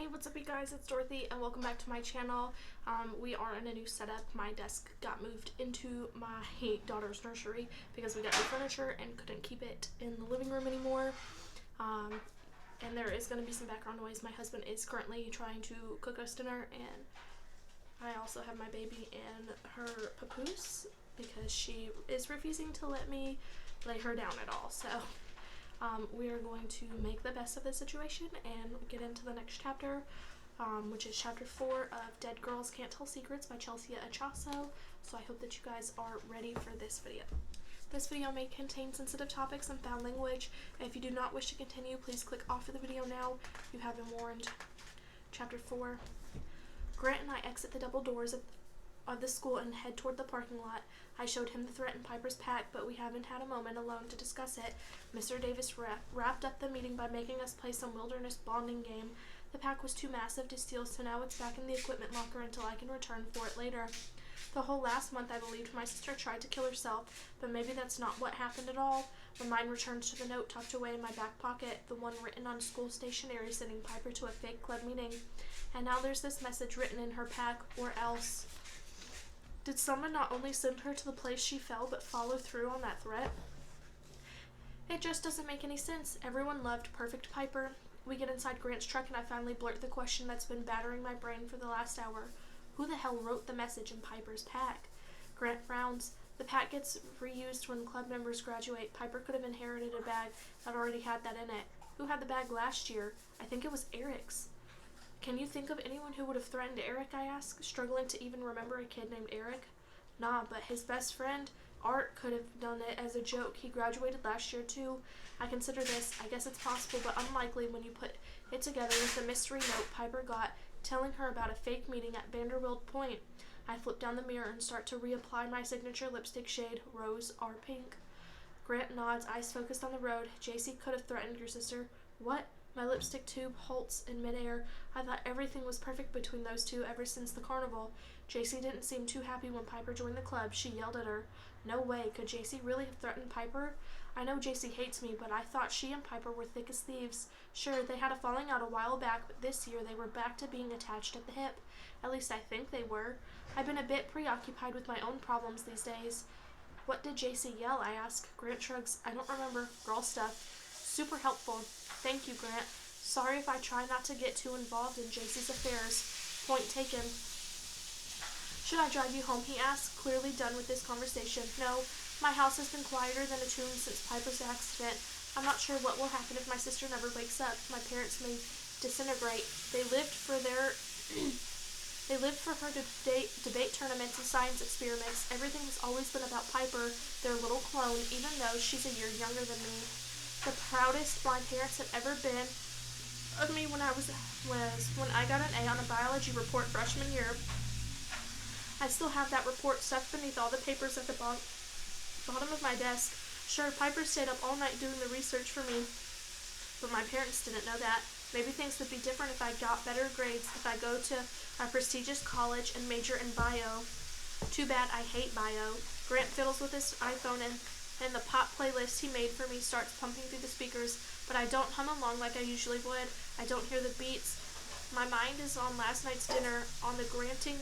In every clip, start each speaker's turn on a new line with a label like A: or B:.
A: Hey, what's up you guys, it's Dorothy and welcome back to my channel. We are in a new setup. My desk got moved into my daughter's nursery because we got new furniture and couldn't keep it in the living room anymore. And there is going to be some background noise. My husband is currently trying to cook us dinner, and I also have my baby in her papoose because she is refusing to let me lay her down at all. So we are going to make the best of the situation and get into the next chapter, which is chapter 4 of Dead Girls Can't Tell Secrets by Ch4. So I hope that you guys are ready for this video. This video may contain sensitive topics and foul language. If you do not wish to continue, please click off of the video now. You have been warned. Chapter 4. Grant and I exit the double doors of the school and head toward the parking lot. I showed him the threat in Piper's pack, but we haven't had a moment alone to discuss it. Mr. Davis wrapped up the meeting by making us play some wilderness bonding game. The pack was too massive to steal, so now it's back in the equipment locker until I can return for it later. The whole last month I believed my sister tried to kill herself, but maybe that's not what happened at all. My mind returns to the note tucked away in my back pocket, the one written on school stationery sending Piper to a fake club meeting. And now there's this message written in her pack, or else. Did someone not only send her to the place she fell, but follow through on that threat? It just doesn't make any sense. Everyone loved Perfect Piper. We get inside Grant's truck and I finally blurt the question that's been battering my brain for the last hour. Who the hell wrote the message in Piper's pack? Grant frowns. The pack gets reused when club members graduate. Piper could have inherited a bag that already had that in it. Who had the bag last year? I think it was Eric's. Can you think of anyone who would have threatened Eric, I ask, struggling to even remember a kid named Eric? Nah, but his best friend, Art, could have done it as a joke. He graduated last year too. I consider this, I guess it's possible, but unlikely when you put it together with the mystery note Piper got telling her about a fake meeting at Vanderbilt Point. I flip down the mirror and start to reapply my signature lipstick shade, Rose R Pink. Grant nods, eyes focused on the road. JC could have threatened your sister. What? My lipstick tube halts in midair. I thought everything was perfect between those two ever since the carnival. JC didn't seem too happy when Piper joined the club. She yelled at her. No way. Could JC really have threatened Piper? I know JC hates me, but I thought she and Piper were thick as thieves. Sure, they had a falling out a while back, but this year they were back to being attached at the hip. At least I think they were. I've been a bit preoccupied with my own problems these days. What did JC yell? I ask. Grant shrugs. I don't remember. Girl stuff. Super helpful. Thank you, Grant. Sorry if I try not to get too involved in JC's affairs. Point taken. Should I drive you home, he asked, clearly done with this conversation. No, my house has been quieter than a tomb since Piper's accident. I'm not sure what will happen if my sister never wakes up. My parents may disintegrate. They lived for her debate tournaments and science experiments. Everything has always been about Piper, their little clone, even though she's a year younger than me. The proudest my parents had ever been of me when I got an A on a biology report freshman year. I still have that report stuffed beneath all the papers at the bottom of my desk. Sure, Piper stayed up all night doing the research for me, but my parents didn't know that. Maybe things would be different if I got better grades, if I go to a prestigious college and major in bio. Too bad I hate bio. Grant fiddles with his iPhone and the pop playlist he made for me starts pumping through the speakers, but I don't hum along like I usually would. I don't hear the beats. My mind is on last night's dinner, on the grating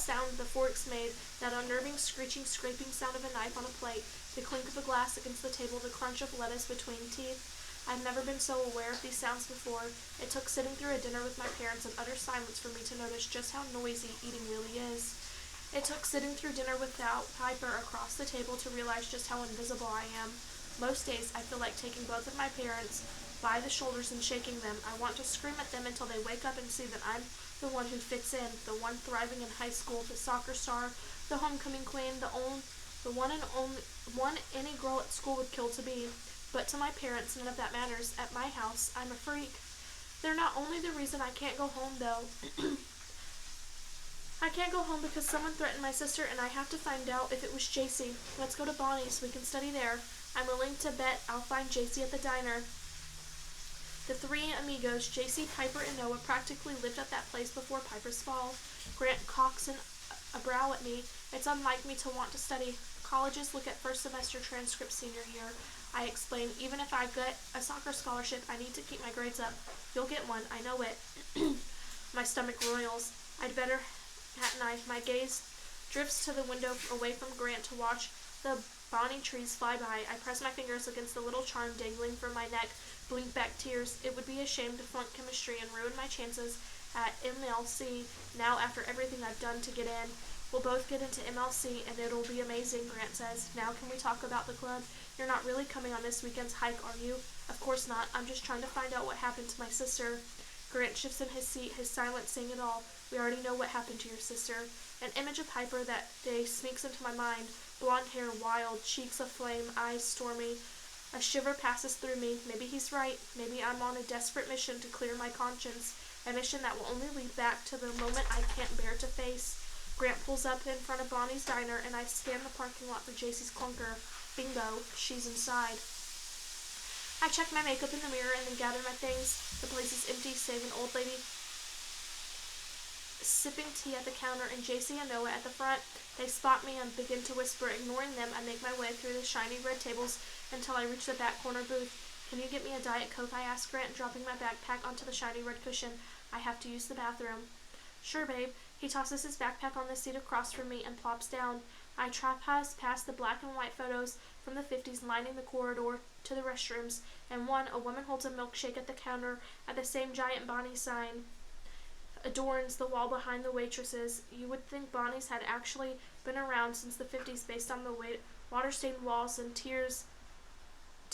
A: sound the forks made, that unnerving screeching, scraping sound of a knife on a plate, the clink of a glass against the table, the crunch of lettuce between teeth. I've never been so aware of these sounds before. It took sitting through a dinner with my parents in utter silence for me to notice just how noisy eating really is. It took sitting through dinner without Piper across the table to realize just how invisible I am. Most days I feel like taking both of my parents by the shoulders and shaking them. I want to scream at them until they wake up and see that I'm the one who fits in, the one thriving in high school, the soccer star, the homecoming queen, the one any girl at school would kill to be. But to my parents, none of that matters. At my house, I'm a freak. They're not only the reason I can't go home, though. I can't go home because someone threatened my sister and I have to find out if it was JC. Let's go to Bonnie's. We can study there. I'm willing to bet I'll find JC at the diner. The three amigos, JC, Piper, and Noah, practically lived at that place before Piper's fall. Grant cocks a brow at me. It's unlike me to want to study. Colleges look at first semester transcripts senior year. I explain, even if I get a soccer scholarship, I need to keep my grades up. You'll get one, I know it. My stomach roils. I'd better at night. My gaze drifts to the window away from Grant to watch the bonny trees fly by. I press my fingers against the little charm dangling from my neck, blink back tears. It would be a shame to flunk chemistry and ruin my chances at MLC now after everything I've done to get in. We'll both get into MLC and it'll be amazing, Grant says. Now can we talk about the club? You're not really coming on this weekend's hike, are you? Of course not. I'm just trying to find out what happened to my sister. Grant shifts in his seat, his silence saying it all. We already know what happened to your sister. An image of Piper that day sneaks into my mind. Blonde hair wild, cheeks aflame, eyes stormy. A shiver passes through me. Maybe he's right. Maybe I'm on a desperate mission to clear my conscience. A mission that will only lead back to the moment I can't bear to face. Grant pulls up in front of Bonnie's diner, and I scan the parking lot for JC's clunker. Bingo, she's inside. I check my makeup in the mirror and then gather my things. The place is empty, save an old lady sipping tea at the counter and JC and Noah at the front. They spot me and begin to whisper. Ignoring them, I make my way through the shiny red tables until I reach the back corner booth. Can you get me a Diet Coke? I ask Grant, dropping my backpack onto the shiny red cushion. I have to use the bathroom. Sure, babe. He tosses his backpack on the seat across from me and plops down. I trespass past the black and white photos from the 50s lining the corridor to the restrooms, and a woman holds a milkshake at the counter at the same giant Bonnie sign adorns the wall behind the waitresses. You would think Bonnie's had actually been around since the 50s based on the water-stained walls and tears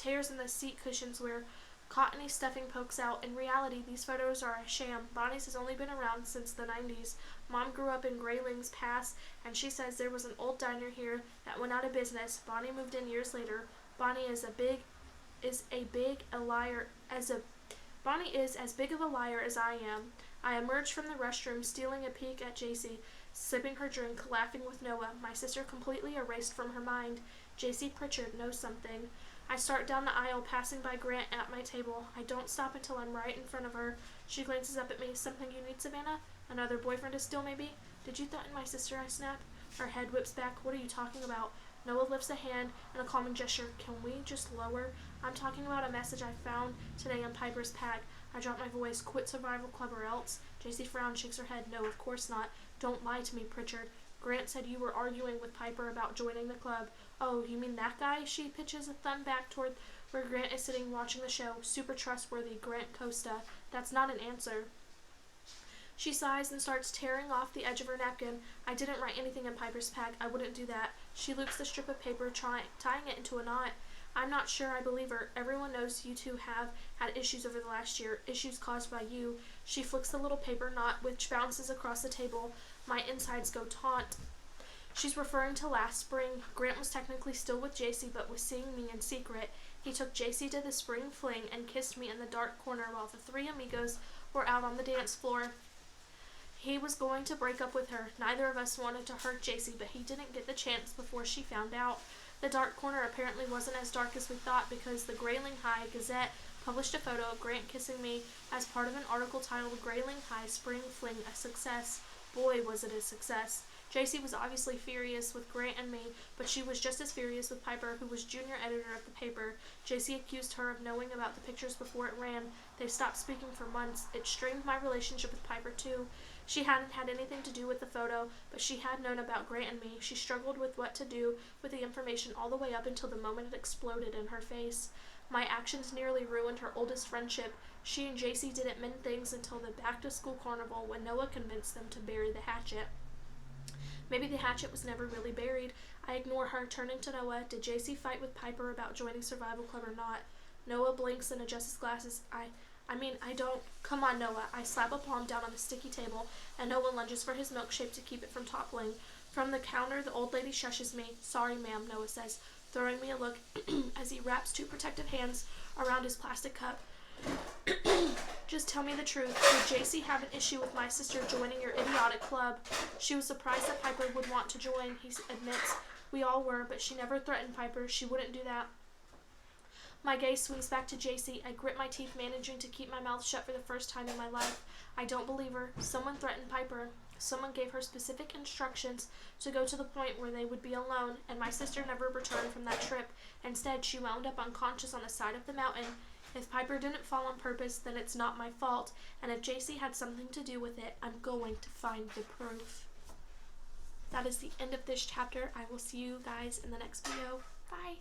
A: in the seat cushions where cottony stuffing pokes out. In reality, these photos are a sham. Bonnie's has only been around since the 90s. Mom grew up in Grayling's Pass, and she says there was an old diner here that went out of business. Bonnie moved in years later. Bonnie is as big of a liar as I am. I emerge from the restroom, stealing a peek at JC, sipping her drink, laughing with Noah. My sister completely erased from her mind. JC Pritchard knows something. I start down the aisle, passing by Grant at my table. I don't stop until I'm right in front of her. She glances up at me. Something you need, Savannah? Another boyfriend to steal, maybe? Did you threaten my sister? I snap. Her head whips back. What are you talking about? Noah lifts a hand in a calming gesture. Can we just lower? I'm talking about a message I found today in Piper's pack. I drop my voice. Quit Survival Club or else. JC frowns, shakes her head. No, of course not. Don't lie to me, Pritchard. Grant said you were arguing with Piper about joining the club. Oh, you mean that guy? She pitches a thumb back toward where Grant is sitting watching the show. Super trustworthy, Grant Costa. That's not an answer. She sighs and starts tearing off the edge of her napkin. I didn't write anything in Piper's pack. I wouldn't do that. She loops the strip of paper, tying it into a knot. I'm not sure I believe her. Everyone knows you two have had issues over the last year. Issues caused by you. She flicks the little paper knot, which bounces across the table. My insides go taut. She's referring to last spring. Grant was technically still with JC, but was seeing me in secret. He took JC to the spring fling and kissed me in the dark corner while the three amigos were out on the dance floor. He was going to break up with her. Neither of us wanted to hurt JC, but he didn't get the chance before she found out. The dark corner apparently wasn't as dark as we thought, because the Grayling High Gazette published a photo of Grant kissing me as part of an article titled Grayling High Spring Fling a Success. Boy, was it a success. JC was obviously furious with Grant and me, but she was just as furious with Piper, who was junior editor of the paper. JC accused her of knowing about the pictures before it ran. They stopped speaking for months. It strained my relationship with Piper, too. She hadn't had anything to do with the photo, but she had known about Grant and me. She struggled with what to do with the information all the way up until the moment it exploded in her face. My actions nearly ruined her oldest friendship. She and JC didn't mend things until the back-to-school carnival, when Noah convinced them to bury the hatchet. Maybe the hatchet was never really buried. I ignore her, turning to Noah. Did JC fight with Piper about joining Survival Club or not? Noah blinks and adjusts his glasses. I don't. Come on, Noah. I slap a palm down on the sticky table, and Noah lunges for his milkshake to keep it from toppling. From the counter, the old lady shushes me. Sorry, ma'am, Noah says, throwing me a look as he wraps two protective hands around his plastic cup. Just tell me the truth. Did JC have an issue with my sister joining your idiotic club? She was surprised that Piper would want to join, he admits. We all were, but she never threatened Piper. She wouldn't do that. My gaze swings back to JC. I grit my teeth, managing to keep my mouth shut for the first time in my life. I don't believe her. Someone threatened Piper. Someone gave her specific instructions to go to the point where they would be alone, and my sister never returned from that trip. Instead, she wound up unconscious on the side of the mountain. If Piper didn't fall on purpose, then it's not my fault, and if JC had something to do with it, I'm going to find the proof. That is the end of this chapter. I will see you guys in the next video. Bye!